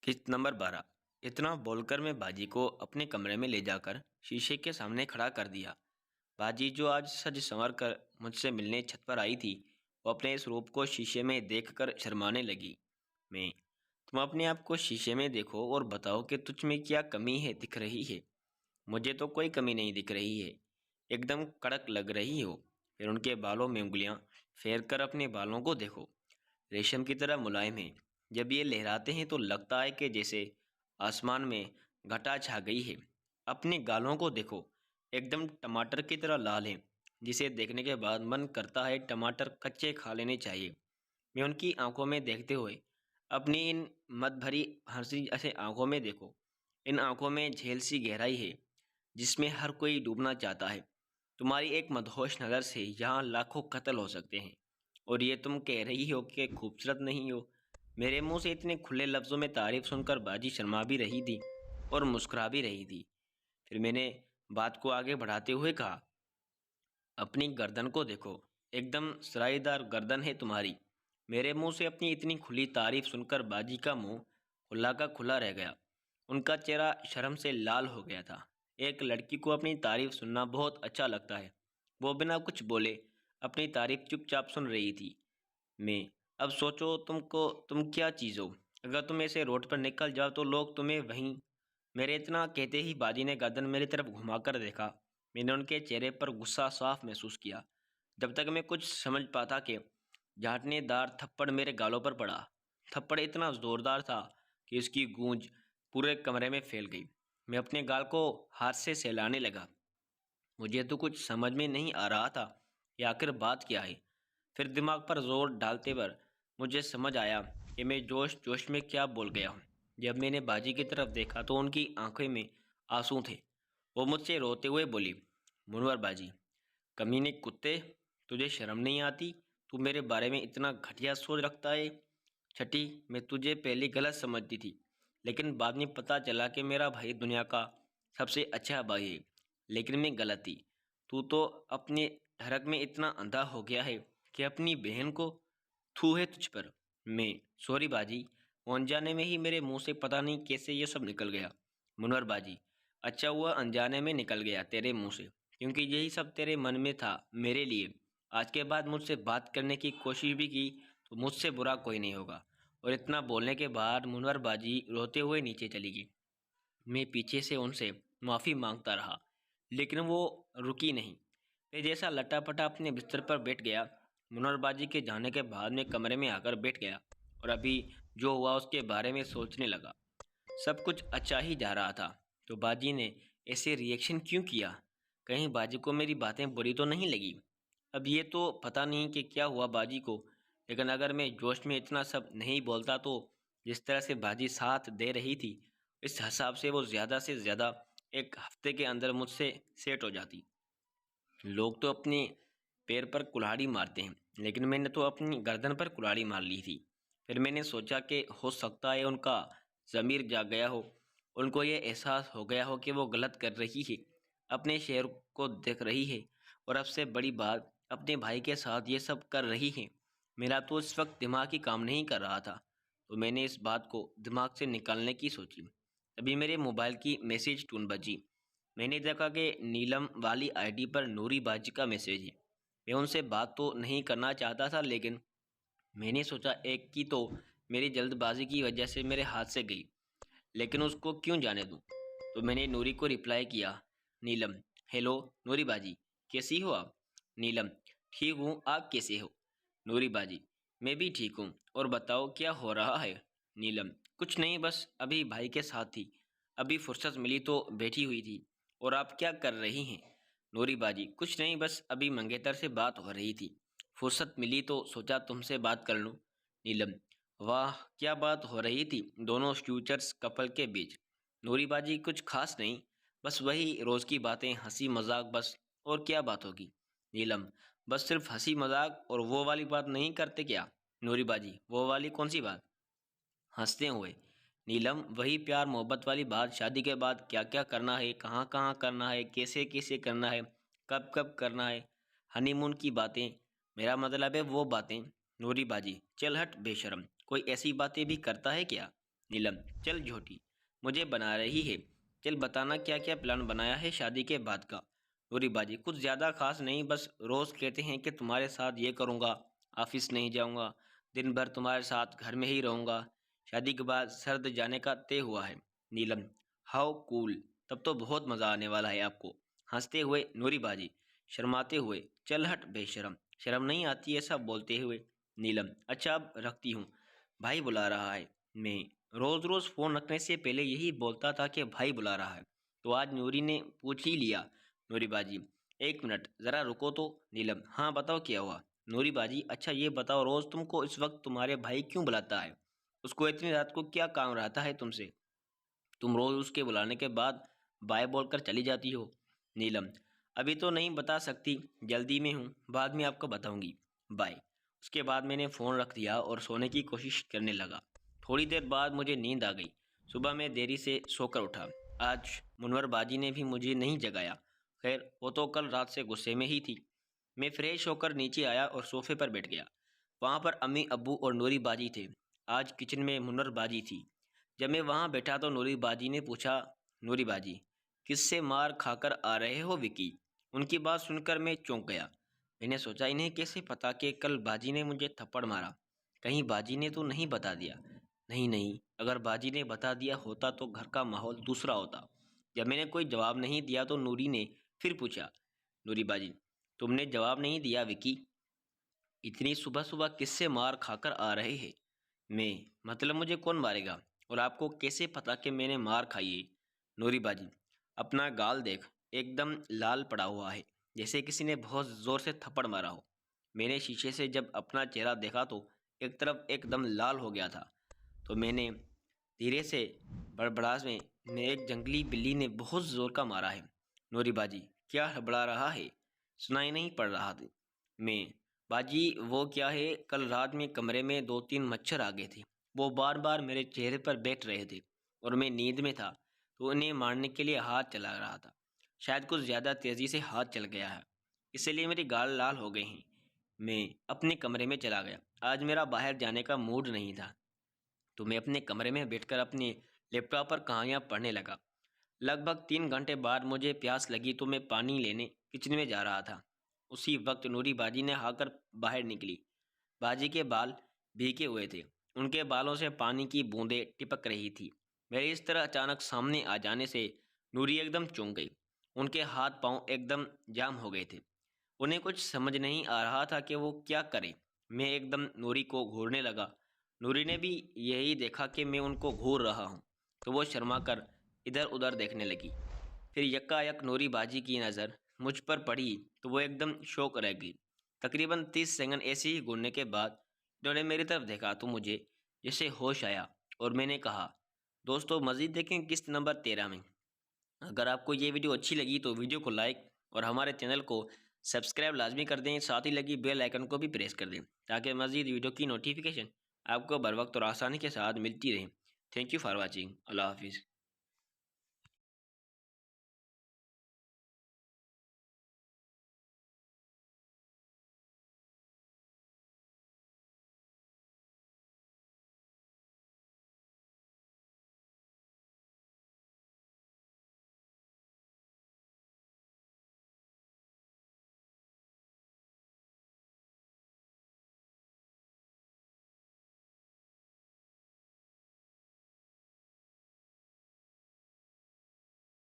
किस्त नंबर 12। इतना बोलकर मैं बाजी को अपने कमरे में ले जाकर शीशे के सामने खड़ा कर दिया। बाजी जो आज सज संवर कर मुझसे मिलने छत पर आई थी, वो अपने इस रूप को शीशे में देखकर शर्माने लगी। मैं तुम अपने आप को शीशे में देखो और बताओ कि तुझ में क्या कमी है दिख रही है। मुझे तो कोई कमी नहीं दिख रही है, एकदम कड़क लग रही हो। फिर उनके बालों में उंगलियां फेर कर अपने बालों को देखो, रेशम की तरह मुलायम है। जब ये लहराते हैं तो लगता है कि जैसे आसमान में घटा छा गई है। अपने गालों को देखो, एकदम टमाटर की तरह लाल है, जिसे देखने के बाद मन करता है टमाटर कच्चे खा लेने चाहिए। मैं उनकी आंखों में देखते हुए अपनी इन मद भरी हंसी ऐसे आंखों में देखो। इन आंखों में झेल सी गहराई है, जिसमें हर कोई डूबना चाहता है। तुम्हारी एक मदहोश नज़र से यहाँ लाखों कत्ल हो सकते हैं, और ये तुम कह रही हो कि खूबसूरत नहीं हो। मेरे मुंह से इतने खुले लफ्ज़ों में तारीफ सुनकर बाजी शर्मा भी रही थी और मुस्कुरा भी रही थी। फिर मैंने बात को आगे बढ़ाते हुए कहा, अपनी गर्दन को देखो, एकदम सराईदार गर्दन है तुम्हारी। मेरे मुंह से अपनी इतनी खुली तारीफ सुनकर बाजी का मुंह खुला का खुला रह गया। उनका चेहरा शर्म से लाल हो गया था। एक लड़की को अपनी तारीफ सुनना बहुत अच्छा लगता है। वो बिना कुछ बोले अपनी तारीफ चुपचाप सुन रही थी। मैं अब सोचो तुम क्या चीज़ हो। अगर तुम ऐसे रोड पर निकल जाओ तो लोग तुम्हें वहीं। मेरे इतना कहते ही बाजी ने गर्दन मेरी तरफ घुमाकर देखा। मैंने उनके चेहरे पर गुस्सा साफ महसूस किया। जब तक मैं कुछ समझ पाता कि झांटनेदार थप्पड़ मेरे गालों पर पड़ा। थप्पड़ इतना जोरदार था कि इसकी गूंज पूरे कमरे में फैल गई। मैं अपने गाल को हाथ से सहलाने लगा। मुझे तो कुछ समझ में नहीं आ रहा था कि आखिर बात क्या है। फिर दिमाग पर जोर डालते पर मुझे समझ आया कि मैं जोश जोश में क्या बोल गया हूँ। जब मैंने बाजी की तरफ देखा तो उनकी आंखों में आंसू थे। वो मुझसे रोते हुए बोली, मुनवर बाजी, कमीने कुत्ते, तुझे शर्म नहीं आती? तू मेरे बारे में इतना घटिया सोच रखता है। छठी, मैं तुझे पहले गलत समझती थी, लेकिन बाद में पता चला कि मेरा भाई दुनिया का सबसे अच्छा भाई है। लेकिन मैं गलत थी। तू तो अपने ढरक में इतना अंधा हो गया है कि अपनी बहन को थू है तुझ पर। मैं सॉरी बाजी, वो अनजाने में ही मेरे मुंह से पता नहीं कैसे ये सब निकल गया। मुनवर बाजी, अच्छा हुआ अनजाने में निकल गया तेरे मुंह से, क्योंकि यही सब तेरे मन में था मेरे लिए। आज के बाद मुझसे बात करने की कोशिश भी की तो मुझसे बुरा कोई नहीं होगा। और इतना बोलने के बाद मुनवर बाजी रोते हुए नीचे चली गई। मैं पीछे से उनसे माफ़ी मांगता रहा, लेकिन वो रुकी नहीं। फिर जैसा लटापटा अपने बिस्तर पर बैठ गया। मुनवर बाजी के जाने के बाद मैं कमरे में आकर बैठ गया और अभी जो हुआ उसके बारे में सोचने लगा। सब कुछ अच्छा ही जा रहा था, तो बाजी ने ऐसे रिएक्शन क्यों किया? कहीं बाजी को मेरी बातें बुरी तो नहीं लगी? अब ये तो पता नहीं कि क्या हुआ बाजी को, लेकिन अगर मैं जोश में इतना सब नहीं बोलता तो जिस तरह से बाजी साथ दे रही थी, इस हिसाब से वो ज़्यादा से ज़्यादा एक हफ्ते के अंदर मुझसे सेट हो जाती। लोग तो अपने पैर पर कुल्हाड़ी मारते हैं, लेकिन मैंने तो अपनी गर्दन पर कुल्हाड़ी मार ली थी। फिर मैंने सोचा कि हो सकता है उनका ज़मीर जाग गया हो, उनको ये एहसास हो गया हो कि वो गलत कर रही है, अपने शहर को देख रही है, और अब से बड़ी बात अपने भाई के साथ ये सब कर रही है। मेरा तो इस वक्त दिमाग ही काम नहीं कर रहा था, तो मैंने इस बात को दिमाग से निकालने की सोची। तभी मेरे मोबाइल की मैसेज टून बजी। मैंने देखा कि नीलम वाली आईडी पर नूरी बाजी का मैसेज है। मैं उनसे बात तो नहीं करना चाहता था, लेकिन मैंने सोचा एक की तो मेरी जल्दबाजी की वजह से मेरे हाथ से गई, लेकिन उसको क्यों जाने दूं। तो मैंने नूरी को रिप्लाई किया, नीलम, हेलो नूरी बाजी, कैसी हो आप? नीलम, ठीक हूँ, आप कैसे हो? नूरी बाजी, मैं भी ठीक हूँ, और बताओ क्या हो रहा है? नीलम, कुछ नहीं, बस अभी भाई के साथ थी, अभी फुर्सत मिली तो बैठी हुई थी। और आप क्या कर रही हैं? नूरी बाजी, कुछ नहीं, बस अभी मंगेतर से बात हो रही थी, फुर्सत मिली तो सोचा तुमसे बात कर लूं। नीलम, वाह, क्या बात हो रही थी दोनों फ्यूचर्स कपल के बीच? नूरी बाजी, कुछ खास नहीं, बस वही रोज़ की बातें, हंसी मजाक, बस और क्या बात होगी? नीलम, बस सिर्फ हंसी मजाक और वो वाली बात नहीं करते क्या? नूरी बाजी, वो वाली कौन सी बात? हंसते हुए, नीलम, वही प्यार मोहब्बत वाली बात, शादी के बाद क्या क्या करना है, कहाँ कहाँ करना है, कैसे कैसे करना है, कब कब करना है, हनीमून की बातें, मेरा मतलब है वो बातें। नूरी बाजी, चल हट बेशरम, कोई ऐसी बातें भी करता है क्या? नीलम, चल झूठी, मुझे बना रही है। चल बताना क्या क्या प्लान बनाया है शादी के बाद का। नूरी बाजी, कुछ ज़्यादा खास नहीं, बस रोज़ कहते हैं कि तुम्हारे साथ ये करूँगा, ऑफिस नहीं जाऊँगा, दिन भर तुम्हारे साथ घर में ही रहूँगा। शादी के बाद सर्द जाने का तय हुआ है। नीलम, हाउ कूल, तब तो बहुत मज़ा आने वाला है आपको। हंसते हुए नूरी बाजी, शर्माते हुए, चल हट बेशरम, शर्म नहीं आती ऐसा बोलते हुए। नीलम, अच्छा अब रखती हूँ, भाई बुला रहा है। मैं रोज़ रोज़ फ़ोन रखने से पहले यही बोलता था कि भाई बुला रहा है, तो आज नूरी ने पूछ ही लिया। नूरी बाजी, एक मिनट ज़रा रुको तो। नीलम, हाँ बताओ क्या हुआ। नूरी बाजी, अच्छा ये बताओ रोज़ तुमको इस वक्त तुम्हारे भाई क्यों बुलाता है? उसको इतनी रात को क्या काम रहता है तुमसे? तुम रोज उसके बुलाने के बाद बाय बोलकर चली जाती हो। नीलम, अभी तो नहीं बता सकती, जल्दी में हूँ, बाद में आपको बताऊंगी, बाय। उसके बाद मैंने फ़ोन रख दिया और सोने की कोशिश करने लगा। थोड़ी देर बाद मुझे नींद आ गई। सुबह मैं देरी से सोकर उठा। आज मुनवर बाजी ने भी मुझे नहीं जगाया। खैर वो तो कल रात से गुस्से में ही थी। मैं फ्रेश होकर नीचे आया और सोफे पर बैठ गया। वहाँ पर अम्मी अब्बू और नूरी बाजी थे। आज किचन में मुनवर बाजी थी। जब मैं वहाँ बैठा तो नूरी बाजी ने पूछा, नूरी बाजी, किससे मार खाकर आ रहे हो विकी? उनकी बात सुनकर मैं चौंक गया। मैंने सोचा इन्हें कैसे पता कि कल बाजी ने मुझे थप्पड़ मारा? कहीं बाजी ने तो नहीं बता दिया? नहीं नहीं, अगर बाजी ने बता दिया होता तो घर का माहौल दूसरा होता। जब मैंने कोई जवाब नहीं दिया तो नूरी ने फिर पूछा, नूरी बाजी, तुमने जवाब नहीं दिया विकी? इतनी सुबह सुबह किससे मार खाकर आ रहे हैं? मैं, मतलब मुझे कौन मारेगा? और आपको कैसे पता कि मैंने मार खाई है? नूरी बाजी, अपना गाल देख, एकदम लाल पड़ा हुआ है, जैसे किसी ने बहुत जोर से थप्पड़ मारा हो। मैंने शीशे से जब अपना चेहरा देखा तो एक तरफ एकदम लाल हो गया था। तो मैंने धीरे से बड़बड़ास में एक जंगली बिल्ली ने बहुत जोर का मारा है। नूरी बाजी, क्या हड़बड़ा रहा है? सुनाई नहीं पड़ रहा था। मैं, बाजी वो क्या है, कल रात में कमरे में 2-3 मच्छर आ गए थे। वो बार बार मेरे चेहरे पर बैठ रहे थे और मैं नींद में था, तो उन्हें मारने के लिए हाथ चला रहा था। शायद कुछ ज़्यादा तेज़ी से हाथ चल गया है, इसलिए मेरे गाल लाल हो गए हैं। मैं अपने कमरे में चला गया। आज मेरा बाहर जाने का मूड नहीं था, तो मैं अपने कमरे में बैठकर अपने लैपटॉप पर कहानियाँ पढ़ने लगा। लगभग 3 घंटे बाद मुझे प्यास लगी तो मैं पानी लेने किचन में जा रहा था। उसी वक्त नूरी बाजी ने आकर बाहर निकली। बाजी के बाल भीगे हुए थे, उनके बालों से पानी की बूंदें टिपक रही थी। मेरे इस तरह अचानक सामने आ जाने से नूरी एकदम चौंक गई। उनके हाथ पांव एकदम जाम हो गए थे। उन्हें कुछ समझ नहीं आ रहा था कि वो क्या करें। मैं एकदम नूरी को घूरने लगा। नूरी ने भी यही देखा कि मैं उनको घूर रहा हूँ, तो वो शर्मा कर इधर उधर देखने लगी। फिर यक्कायक नूरी बाजी की नज़र मुझ पर पड़ी तो वो एकदम शौक रह गई। तकरीबन 30 सेकंड ऐसे ही घूरने के बाद उन्होंने मेरी तरफ देखा तो मुझे जैसे होश आया और मैंने कहा, दोस्तों मज़ीद देखें किस्त नंबर 13 में। अगर आपको ये वीडियो अच्छी लगी तो वीडियो को लाइक और हमारे चैनल को सब्सक्राइब लाजमी कर दें, साथ ही लगी बेल आइकन को भी प्रेस कर दें ताकि मज़ीद वीडियो की नोटिफिकेशन आपको बर वक्त और आसानी के साथ मिलती रहे। Thank you for watching. अल्लाह हाफिज़।